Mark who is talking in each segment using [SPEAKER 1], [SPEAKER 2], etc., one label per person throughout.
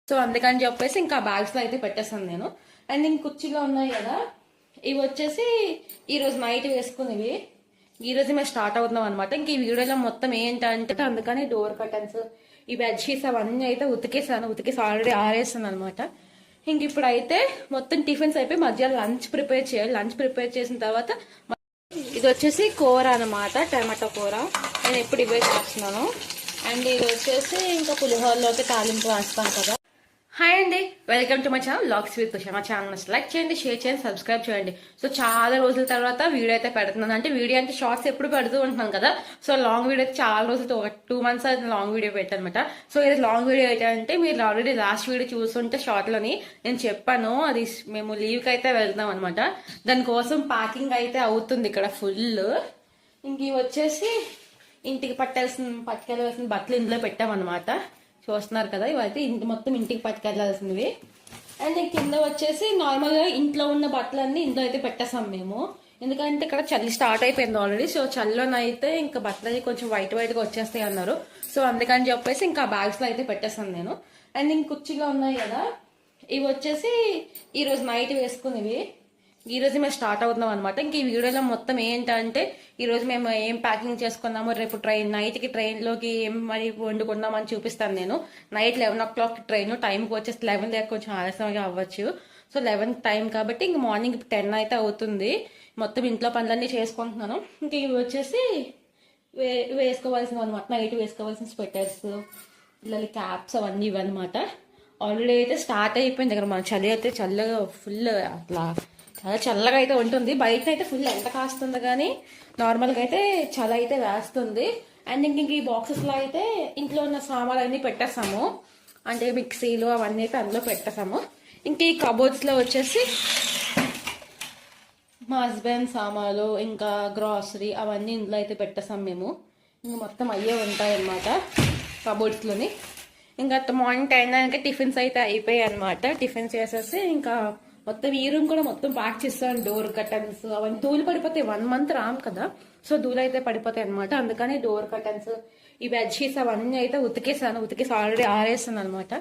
[SPEAKER 1] So అందుకని చెప్పేసి ఇంకా బ్యాగ్స్ లో అయితే పెట్టేస్తాను నేను. అండ్ ఇంక కుర్చీలో ఉన్నాయి కదా, ఇవి వచ్చేసి ఈరోజు నైట్ వేసుకునేవి. ఈ రోజు మేము స్టార్ట్ అవుతున్నాం అనమాట. ఇంక ఈ వీడియోలో మొత్తం ఏంటంటే అందుకని డోర్ కర్టన్స్, ఈ బెడ్షీట్స్ అవన్నీ అయితే ఉతికేసి ఆల్రెడీ ఆరేస్తాను అనమాట. ఇంక ఇప్పుడైతే మొత్తం టిఫిన్స్ అయిపోయి మధ్యాహ్నం లంచ్ ప్రిపేర్ చేయాలి. లంచ్ ప్రిపేర్ చేసిన తర్వాత ఇది వచ్చేసి కూర అనమాట, టమాటో కూర. నేను ఎప్పుడు ఇవే చేస్తున్నాను. అండ్ ఇది వచ్చేసి ఇంకా పులిహోరలోకి తాలింపు వేస్తాను కదా. హాయ్ అండి, welcome to my channel vlogs with Usha. మా ఛానల్ లైక్ చేయండి, షేర్ చేయండి, సబ్స్క్రైబ్ చేయండి. సో చాలా రోజుల తర్వాత వీడియో అయితే పెడుతున్నాను. అంటే వీడియో అంటే షార్ట్స్ ఎప్పుడు పెడుతూ ఉంటున్నాను కదా. సో లాంగ్ వీడియో అయితే చాలా రోజులతో 2 months అయితే లాంగ్ వీడియో పెట్టాను అనమాట. సో ఇది లాంగ్ వీడియో అయితే అంటే మీరు ఆల్రెడీ లాస్ట్ వీడియో చూస్తుంటే షార్ట్ లోని నేను చెప్పాను, అది మేము లీవ్ కి అయితే వెళ్తాం అనమాట. దానికోసం ప్యాకింగ్ అయితే అవుతుంది ఇక్కడ ఫుల్. ఇంక ఇవి వచ్చేసి ఇంటికి పట్టుకెళ్ళవలసిన బట్టలు ఇందులో పెట్టామన్నమాట. చూస్తున్నారు కదా, ఇవైతే మొత్తం ఇంటికి పట్టుకెళ్లాల్సినవి. అండ్ కింద వచ్చేసి నార్మల్ గా ఇంట్లో ఉన్న బట్టలన్నీ ఇంట్లో అయితే పెట్టేస్తాం మేము. ఎందుకంటే ఇక్కడ చలి స్టార్ట్ అయిపోయింది ఆల్రెడీ. సో చలిలోనైతే ఇంకా బట్టలు కొంచెం వైట్ గా వచ్చేస్తాయి అన్నారు. సో అందుకని చెప్పేసి ఇంకా బ్యాగ్స్ లో అయితే పెట్టేస్తాను నేను. అండ్ ఇంక కుర్చీలో ఉన్నాయి కదా, ఇవి వచ్చేసి ఈరోజు నైట్ వేసుకునేవి. ఈ రోజు మేము స్టార్ట్ అవుతున్నాం అనమాట. ఇంక ఈ వీడియోలో మొత్తం ఏంటంటే ఈ రోజు మేము ఏం ప్యాకింగ్ చేసుకున్నాము, రేపు నైట్ కి ట్రైన్ లోకి ఏం మరి వండుకున్నామని చూపిస్తాను నేను. నైట్ 11 o'clock ట్రైన్, టైంకి వచ్చేసి 11 దాకా కొంచెం ఆలస్యంగా అవ్వచ్చు. సో 11 టైం కాబట్టి ఇంక మార్నింగ్ 10 అయితే అవుతుంది. మొత్తం ఇంట్లో పనులన్నీ చేసుకుంటున్నాను. ఇంక ఇవి వచ్చేసి వేసుకోవాల్సినవి అనమాట, నైట్ వేసుకోవాల్సిన స్వెటర్స్, పిల్లల క్యాప్స్ అవన్నీ ఇవన్నమాట. ఆల్రెడీ అయితే స్టార్ట్ అయిపోయింది ఇక్కడ. మన చలి అయితే చల్లగా ఫుల్ అట్లా చాలా చల్లగా అయితే ఉంటుంది. బయట అయితే ఫుల్ ఎండ కాస్తుంది కానీ నార్మల్గా అయితే చలి అయితే వేస్తుంది. అండ్ ఇంక ఈ బాక్సెస్ లో అయితే ఇంట్లో ఉన్న సామాన్లు అన్ని పెట్టేస్తాము, అంటే మిక్సీలు అవన్నీ అయితే అందులో పెట్టేస్తాము. ఇంక ఈ కబోర్డ్స్ లో వచ్చేసి మా హస్బెండ్ సామాన్లు ఇంకా గ్రాసరీ అవన్నీ ఇందులో అయితే పెట్టేస్తాం మేము. ఇంక మొత్తం అయ్యే ఉంటాయి అన్నమాట కబోర్డ్స్ లోని. ఇంకా మార్నింగ్ 10 దాకా టిఫిన్స్ అయితే అయిపోయాయి అనమాట. టిఫిన్స్ చేసేసి ఇంకా మొత్తం ఈ రూమ్ కూడా మొత్తం ప్యాక్ చేస్తాను. డోర్ కర్టన్స్ అవన్నీ ధూళి పడిపోతాయి, 1 month రామ్ కదా. సో ధూళి అయితే పడిపోతాయి అనమాట. అందుకని డోర్ కర్టన్స్, ఈ బెడ్షీట్స్ అవన్నీ అయితే ఉతికేసి ఆల్రెడీ ఆరేస్తాను అనమాట.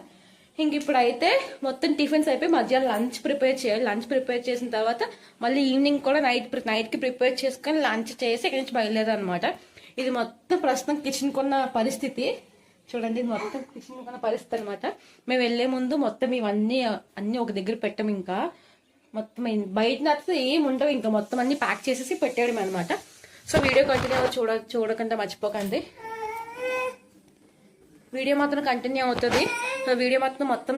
[SPEAKER 1] ఇంక ఇప్పుడు అయితే మొత్తం టిఫిన్స్ అయిపోయి మధ్యాహ్నం లంచ్ ప్రిపేర్ చేయాలి. లంచ్ ప్రిపేర్ చేసిన తర్వాత మళ్ళీ ఈవినింగ్ కూడా నైట్ కి ప్రిపేర్ చేసుకొని లంచ్ చేసి ఇక్కడి నుంచి బయలుదేరారు అనమాట. ఇది మొత్తం ప్రస్తుతం కిచెన్ కొన్న పరిస్థితి చూడండి. ఇది మొత్తం కిచెన్ కొన్న పరిస్థితి అనమాట. మేము వెళ్లే ముందు మొత్తం ఇవన్నీ ఒక దగ్గర పెట్టాము. ఇంకా మొత్తం బయట నచ్చితే ఏం ఉండవు, ఇంకా మొత్తం అన్ని ప్యాక్ చేసేసి పెట్టేయడం అనమాట. సో వీడియో కంటిన్యూ చూడకుండా మర్చిపోకండి. వీడియో మాత్రం కంటిన్యూ అవుతుంది. సో వీడియో మొత్తం